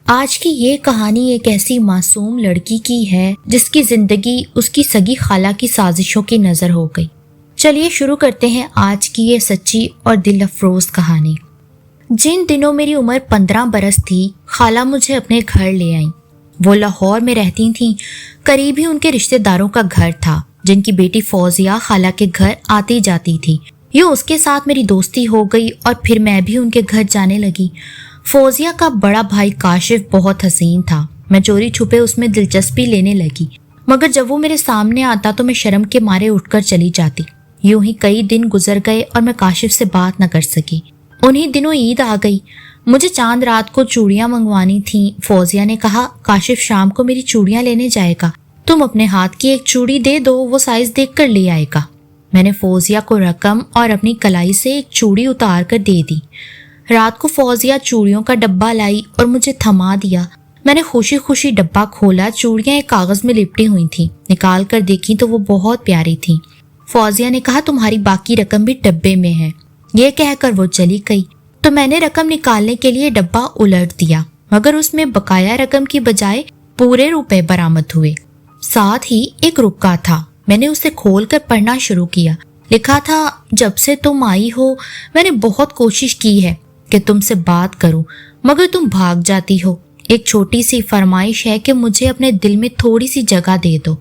آج کی یہ کہانی ایک ایسی معصوم لڑکی کی ہے جس کی زندگی اس کی سگی خالہ کی سازشوں کی نظر ہو گئی۔ چلیے شروع کرتے ہیں آج کی یہ سچی اور دل افروز کہانی۔ جن دنوں میری عمر 15 برس تھی، خالہ مجھے اپنے گھر لے آئیں۔ وہ لاہور میں رہتی تھیں، قریب ہی ان کے رشتہ داروں کا گھر تھا جن کی بیٹی فوزیہ خالہ کے گھر آتی جاتی تھی۔ یوں اس کے ساتھ میری دوستی ہو گئی اور پھر میں بھی ان کے گھر جانے لگی۔ فوزیہ کا بڑا بھائی کاشف بہت حسین تھا، میں چوری چھپے اس میں دلچسپی لینے لگی، مگر جب وہ میرے سامنے آتا تو میں شرم کے مارے اٹھ کر چلی جاتی۔ یوں ہی کئی دن گزر گئے اور میں کاشف سے بات نہ کر سکی۔ انہی دنوں عید آ گئی، مجھے چاند رات کو چوڑیاں منگوانی تھیں۔ فوزیہ نے کہا کاشف شام کو میری چوڑیاں لینے جائے گا، تم اپنے ہاتھ کی ایک چوڑی دے دو، وہ سائز دیکھ کر لے آئے گا۔ میں نے فوزیہ کو رقم اور اپنی کلائی سے ایک چوڑی اتار کر دے دی۔ رات کو فوزیہ چوڑیوں کا ڈبہ لائی اور مجھے تھما دیا۔ میں نے خوشی خوشی ڈبہ کھولا، چوڑیاں ایک کاغذ میں لپٹی ہوئی تھیں، نکال کر دیکھی تو وہ بہت پیاری تھیں۔ فوزیہ نے کہا تمہاری باقی رقم بھی ڈبے میں ہے۔ یہ کہہ کر وہ چلی گئی تو میں نے رقم نکالنے کے لیے ڈبہ الٹ دیا، مگر اس میں بقایا رقم کی بجائے پورے روپے برآمد ہوئے، ساتھ ہی ایک رکا تھا۔ میں نے اسے کھول کر پڑھنا شروع کیا۔ لکھا تھا جب سے تم آئی ہو میں نے بہت کوشش کی ہے کہ تم سے بات کروں، مگر تم بھاگ جاتی ہو۔ ایک چھوٹی سی فرمائش ہے کہ مجھے اپنے دل میں تھوڑی سی جگہ دے دو۔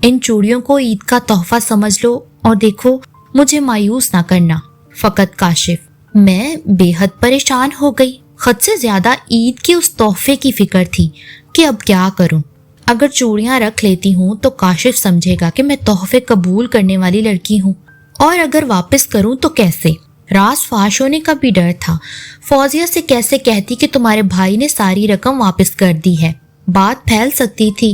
ان چوڑیوں کو عید کا تحفہ سمجھ لو اور دیکھو مجھے مایوس نہ کرنا، فقط کاشف۔ میں بے حد پریشان ہو گئی، خود سے زیادہ عید کے اس تحفے کی فکر تھی کہ اب کیا کروں۔ اگر چوڑیاں رکھ لیتی ہوں تو کاشف سمجھے گا کہ میں تحفے قبول کرنے والی لڑکی ہوں، اور اگر واپس کروں تو کیسے؟ راز فاش ہونے کا بھی ڈر تھا۔ فوزیہ سے کیسے کہتی کہ تمہارے بھائی نے ساری رقم واپس کر دی ہے، بات پھیل سکتی تھی۔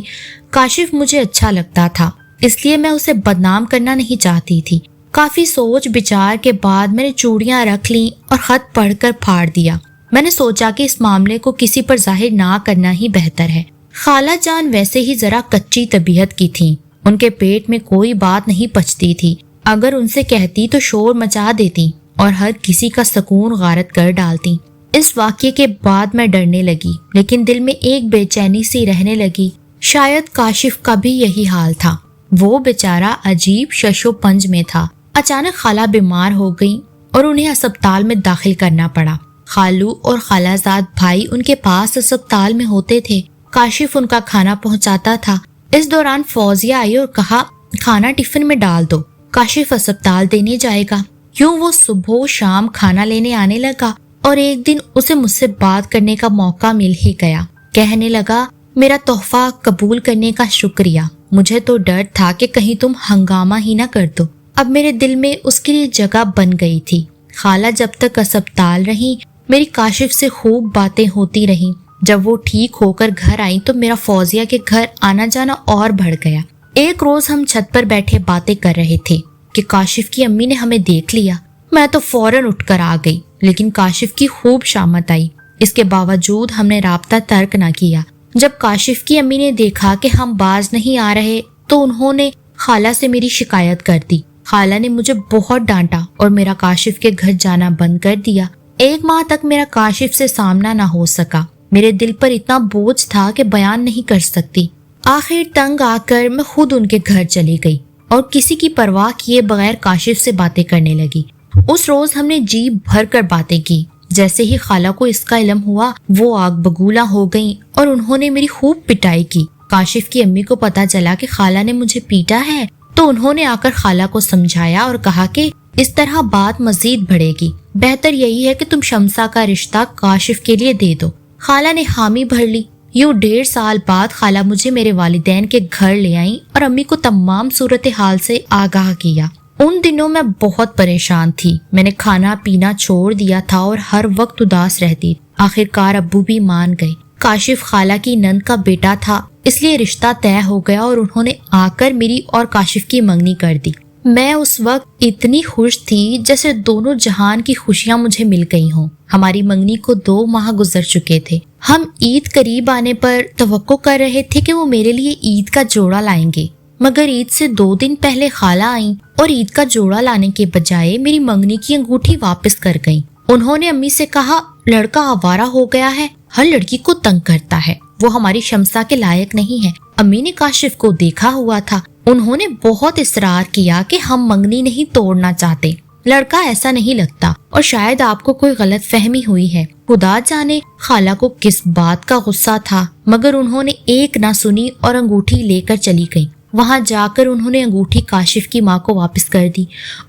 کاشف مجھے اچھا لگتا تھا، اس لیے میں اسے بدنام کرنا نہیں چاہتی تھی۔ کافی سوچ بچار کے بعد میں نے چوڑیاں رکھ لیں اور خط پڑھ کر پھاڑ دیا۔ میں نے سوچا کہ اس معاملے کو کسی پر ظاہر نہ کرنا ہی بہتر ہے۔ خالہ جان ویسے ہی ذرا کچی طبیعت کی تھیں، ان کے پیٹ میں کوئی بات نہیں پچتی تھی، اگر ان سے کہتی تو شور مچا دیتی اور ہر کسی کا سکون غارت کر ڈالتی۔ اس واقعے کے بعد میں ڈرنے لگی، لیکن دل میں ایک بے چینی سی رہنے لگی۔ شاید کاشف کا بھی یہی حال تھا، وہ بیچارہ عجیب شش و پنج میں تھا۔ اچانک خالہ بیمار ہو گئی اور انہیں اسپتال میں داخل کرنا پڑا۔ خالو اور خالہ زاد بھائی ان کے پاس اسپتال میں ہوتے تھے، کاشف ان کا کھانا پہنچاتا تھا۔ اس دوران فوزیہ آئی اور کہا کھانا ٹفن میں ڈال دو، کاشف اسپتال دینے جائے گا۔ یوں وہ صبح و شام کھانا لینے آنے لگا اور ایک دن اسے مجھ سے بات کرنے کا موقع مل ہی گیا۔ کہنے لگا میرا تحفہ قبول کرنے کا شکریہ، مجھے تو ڈر تھا کہ کہیں تم ہنگامہ ہی نہ کر دو۔ اب میرے دل میں اس کے لیے جگہ بن گئی تھی۔ خالہ جب تک اسپتال رہیں میری کاشف سے خوب باتیں ہوتی رہیں۔ جب وہ ٹھیک ہو کر گھر آئیں تو میرا فوزیہ کے گھر آنا جانا اور بڑھ گیا۔ ایک روز ہم چھت پر بیٹھے باتیں کر رہے تھے کہ کاشف کی امی نے ہمیں دیکھ لیا۔ میں تو فوراً اٹھ کر آ گئی، لیکن کاشف کی خوب شامت آئی۔ اس کے باوجود ہم نے رابطہ ترک نہ کیا۔ جب کاشف کی امی نے دیکھا کہ ہم باز نہیں آ رہے تو انہوں نے خالہ سے میری شکایت کر دی۔ خالہ نے مجھے بہت ڈانٹا اور میرا کاشف کے گھر جانا بند کر دیا۔ 1 ماہ تک میرا کاشف سے سامنا نہ ہو سکا۔ میرے دل پر اتنا بوجھ تھا کہ بیان نہیں کر سکتی۔ آخر تنگ آ کر میں خود ان کے گھر چلی گئی اور کسی کی پرواہ کیے بغیر کاشف سے باتیں کرنے لگی۔ اس روز ہم نے جی بھر کر باتیں کی۔ جیسے ہی خالہ کو اس کا علم ہوا وہ آگ بگولا ہو گئیں اور انہوں نے میری خوب پٹائی کی۔ کاشف کی امی کو پتا چلا کہ خالہ نے مجھے پیٹا ہے تو انہوں نے آ کر خالہ کو سمجھایا اور کہا کہ اس طرح بات مزید بڑھے گی، بہتر یہی ہے کہ تم شمسا کا رشتہ کاشف کے لیے دے دو۔ خالہ نے حامی بھر لی۔ یوں 1.5 سال بعد خالہ مجھے میرے والدین کے گھر لے آئیں اور امی کو تمام صورتحال سے آگاہ کیا۔ ان دنوں میں بہت پریشان تھی، میں نے کھانا پینا چھوڑ دیا تھا اور ہر وقت اداس رہتی۔ آخرکار ابو بھی مان گئے۔ کاشف خالہ کی نند کا بیٹا تھا، اس لیے رشتہ طے ہو گیا اور انہوں نے آ کر میری اور کاشف کی منگنی کر دی۔ میں اس وقت اتنی خوش تھی جیسے دونوں جہان کی خوشیاں مجھے مل گئی ہوں۔ ہماری منگنی کو 2 ماہ گزر چکے تھے۔ ہم عید قریب آنے پر توقع کر رہے تھے کہ وہ میرے لیے عید کا جوڑا لائیں گے، مگر عید سے 2 دن پہلے خالہ آئیں اور عید کا جوڑا لانے کے بجائے میری منگنی کی انگوٹھی واپس کر گئیں۔ انہوں نے امی سے کہا لڑکا آوارہ ہو گیا ہے हर लड़की को तंग करता है। वो हमारी शमसा के लायक नहीं है। अम्मी ने काशिफ को देखा हुआ था। उन्होंने बहुत इसरार किया कि हम मंगनी नहीं तोड़ना चाहते। लड़का ऐसा नहीं लगता और शायद आपको कोई गलत फहमी हुई है। खुदा जाने खाला को किस बात का गुस्सा था, मगर उन्होंने एक ना सुनी और अंगूठी लेकर चली गई। वहां जाकर उन्होंने अंगूठी काशिफ की माँ को वापस कर दी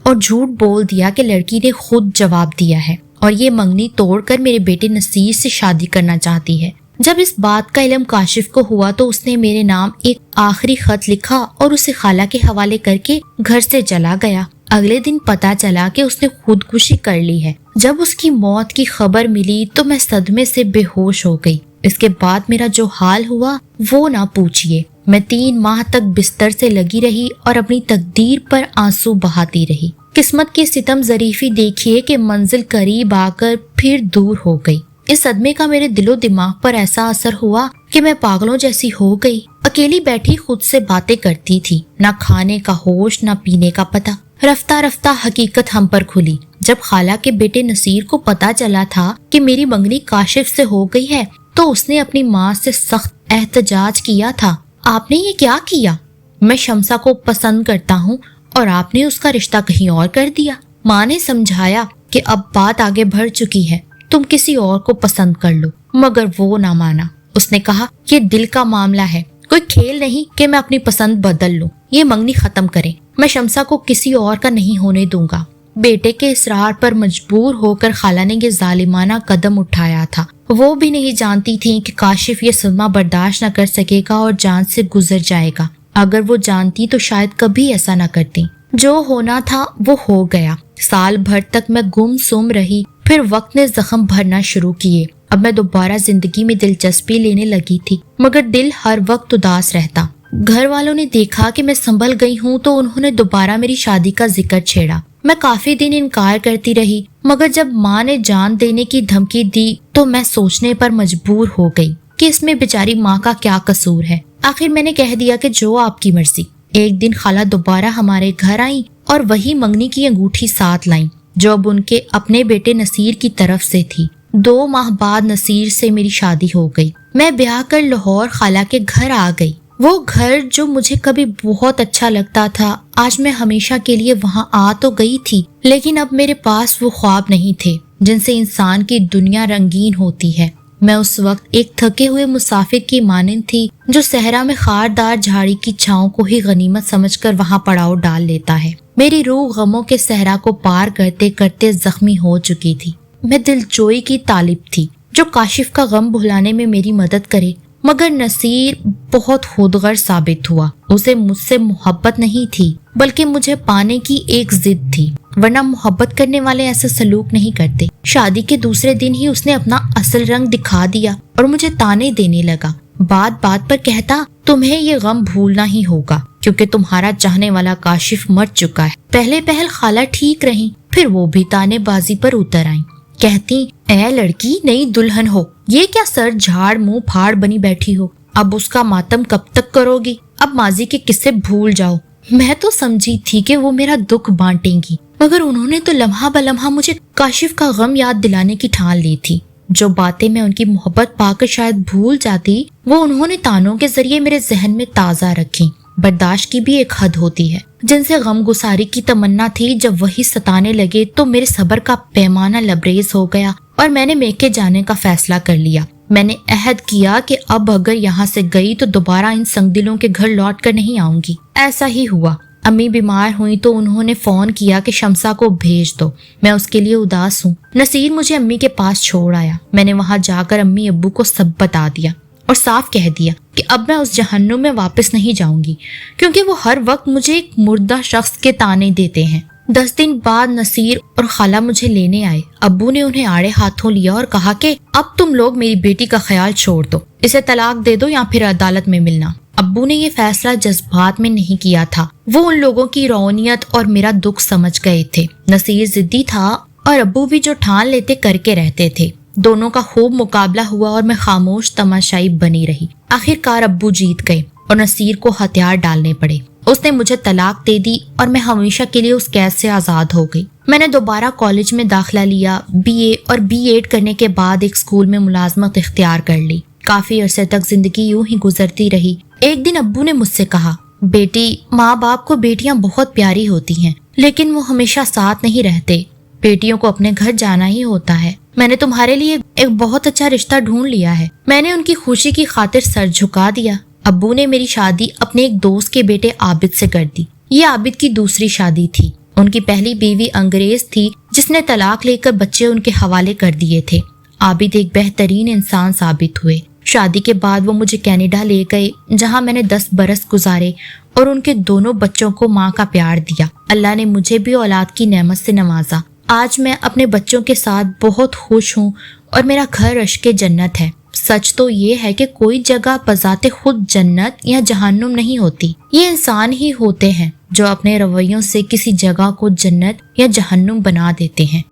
और झूठ बोल दिया कि लड़की ने खुद जवाब दिया है और ये मंगनी तोड़कर मेरे बेटे नसीर से शादी करना चाहती है। जब इस बात का इल्म काशिफ को हुआ तो उसने मेरे नाम एक आखिरी खत लिखा और उसे खाला के हवाले करके घर से चला गया। अगले दिन पता चला कि उसने खुदकुशी कर ली है। जब उसकी मौत की खबर मिली तो मैं सदमे से बेहोश हो गई। इसके बाद मेरा जो हाल हुआ वो ना पूछिए। मैं 3 माह तक बिस्तर से लगी रही और अपनी तकदीर पर आंसू बहाती रही। किस्मत की सितम ज़रीफी देखिए कि मंजिल करीब आकर फिर दूर हो गई। इस सदमे का मेरे दिलो दिमाग पर ऐसा असर हुआ कि मैं पागलों जैसी हो गई। अकेली बैठी खुद से बातें करती थी, ना खाने का होश ना पीने का पता। रफ्ता रफ्ता हकीकत हम पर खुली। जब खाला के बेटे नसीर को पता चला था कि मेरी मंगनी काशिफ से हो गई है तो उसने अपनी माँ से सख्त एहतजाज किया था। आपने ये क्या किया? मैं शमसा को पसंद करता हूँ और आपने उसका रिश्ता कहीं और कर दिया। माँ ने समझाया कि अब बात आगे बढ़ चुकी है, तुम किसी और को पसंद कर लो, मगर वो ना माना। उसने कहा कि दिल का मामला है, कोई खेल नहीं कि मैं अपनी पसंद बदल लूं। ये मंगनी खत्म करें, मैं शमसा को किसी और का नहीं होने दूंगा। बेटे के इसरार पर मजबूर होकर खाला ने ये जालिमाना कदम उठाया था। वो भी नहीं जानती थी कि काशिफ ये सदमा बर्दाश्त न कर सकेगा और जान से गुजर जाएगा। अगर वो जानती तो शायद कभी ऐसा न करती। जो होना था वो हो गया। साल भर तक मैं गुमसुम रही, फिर वक्त ने जख्म भरना शुरू किए। अब मैं दोबारा जिंदगी में दिलचस्पी लेने लगी थी, मगर दिल हर वक्त उदास रहता। घर वालों ने देखा कि मैं संभल गई हूँ तो उन्होंने दोबारा मेरी शादी का जिक्र छेड़ा। मैं काफी दिन इनकार करती रही, मगर जब माँ ने जान देने की धमकी दी तो मैं सोचने पर मजबूर हो गई कि इसमें बेचारी माँ का क्या कसूर है। आखिर मैंने कह दिया कि जो आपकी मर्जी। एक दिन खाला दोबारा हमारे घर आई और वही मंगनी की अंगूठी साथ लाई जो अब उनके अपने बेटे नसीर की तरफ से थी। 2 माह बाद नसीर से मेरी शादी हो गई। मैं ब्याह कर लाहौर खाला के घर आ गई। वो घर जो मुझे कभी बहुत अच्छा लगता था, आज मैं हमेशा के लिए वहां आ तो गई थी, लेकिन अब मेरे पास वो ख्वाब नहीं थे जिनसे इंसान की दुनिया रंगीन होती है। मैं उस वक्त एक थके हुए मुसाफिर की मानंद थी जो सहरा में खारदार झाड़ी की छांव को ही गनीमत समझकर वहां पड़ाव डाल लेता है। मेरी रूह गमों के सहरा को पार करते करते जख्मी हो चुकी थी। मैं दिलजोई की तालिब थी जो काशिफ का गम भुलाने में मेरी मदद करे, मगर नसीर बहुत खुदगर्ज साबित हुआ। उसे मुझसे मोहब्बत नहीं थी बल्कि मुझे पाने की एक जिद थी, वरना मोहब्बत करने वाले ऐसा सलूक नहीं करते। शादी के दूसरे दिन ही उसने अपना असल रंग दिखा दिया और मुझे ताने देने लगा। बात बात पर कहता, तुम्हें ये गम भूलना ही होगा क्योंकि तुम्हारा चाहने वाला काशिफ मर चुका है। पहले पहल खाला ठीक रही, फिर वो भी तानेबाजी पर उतर आई। कहती, ऐ लड़की नई दुल्हन हो, ये क्या सर झाड़ मुंह फाड़ बनी बैठी हो? अब उसका मातम कब तक करोगी? अब माजी के किस्से भूल जाओ। मैं तो समझी थी कि वो मेरा दुख बांटेंगी, मगर उन्होंने तो लम्हा बलम्हा मुझे काशिफ का गम याद दिलाने की ठान ली थी। जो बातें मैं उनकी मोहब्बत पाकर शायद भूल जाती, वो उन्होंने तानों के जरिए मेरे जहन में ताजा रखी। बर्दाश्त की भी एक हद होती है। जिनसे गम गुसारी की तमन्ना थी, जब वही सताने लगे तो मेरे सब्र का पैमाना लबरेज हो गया और मैंने मेके जाने का फैसला कर लिया। मैंने अहद किया कि अब अगर यहाँ से गई तो दोबारा इन संगदिलों के घर लौट कर नहीं आऊंगी। ऐसा ही हुआ। अम्मी बीमार हुई तो उन्होंने फोन किया कि शमसा को भेज दो, मैं उसके लिए उदास हूँ। नसीर मुझे अम्मी के पास छोड़ आया। मैंने वहां जाकर अम्मी अब्बू को सब बता दिया और साफ कह दिया कि अब मैं उस जहन्नुम में वापस नहीं जाऊंगी, क्योंकि वो हर वक्त मुझे एक मुर्दा शख्स के ताने देते हैं। 10 दिन बाद नसीर और खाला मुझे लेने आए। अब्बू ने उन्हें आड़े हाथों लिया और कहा कि अब तुम लोग मेरी बेटी का ख्याल छोड़ दो, इसे तलाक दे दो या फिर अदालत में मिलना। अब्बू ने ये फैसला जज्बात में नहीं किया था, वो उन लोगों की रौनियत और मेरा दुख समझ गए थे। नसीर जिद्दी था और अब्बू भी जो ठान लेते करके रहते थे। दोनों का खूब मुकाबला हुआ और मैं खामोश तमाशाई बनी रही। आखिरकार अब्बू जीत गए और नसीर को हथियार डालने पड़े। उसने मुझे तलाक दे दी और मैं हमेशा के लिए उस कैद से आज़ाद हो गई। मैंने दोबारा कॉलेज में दाखिला लिया, बीए और बीएड करने के बाद एक स्कूल में मुलाजमत इख्तियार कर ली। काफी अरसे तक जिंदगी यूं ही गुजरती रही। एक दिन अब्बू ने मुझसे कहा, बेटी, माँ बाप को बेटियां बहुत प्यारी होती हैं, लेकिन वो हमेशा साथ नहीं रहते। बेटियों को अपने घर जाना ही होता है। मैंने तुम्हारे लिए एक बहुत अच्छा रिश्ता ढूंढ लिया है। मैंने उनकी खुशी की खातिर सर झुका दिया। अब्बू ने मेरी शादी अपने एक दोस्त के बेटे आबिद से कर दी। ये आबिद की दूसरी शादी थी। उनकी पहली बीवी अंग्रेज थी जिसने तलाक लेकर बच्चे उनके हवाले कर दिए थे। आबिद एक बेहतरीन इंसान साबित हुए। शादी के बाद वो मुझे कनाडा ले गए, जहां मैंने 10 बरस गुजारे और उनके दोनों बच्चों को माँ का प्यार दिया। अल्लाह ने मुझे भी औलाद की नेमत से नवाजा। आज मैं अपने बच्चों के साथ बहुत खुश हूँ और मेरा घर अश्के जन्नत है। सच तो ये है कि कोई जगह बजाते खुद जन्नत या जहन्नुम नहीं होती। ये इंसान ही होते हैं जो अपने रवैयों से किसी जगह को जन्नत या जहन्नुम बना देते हैं।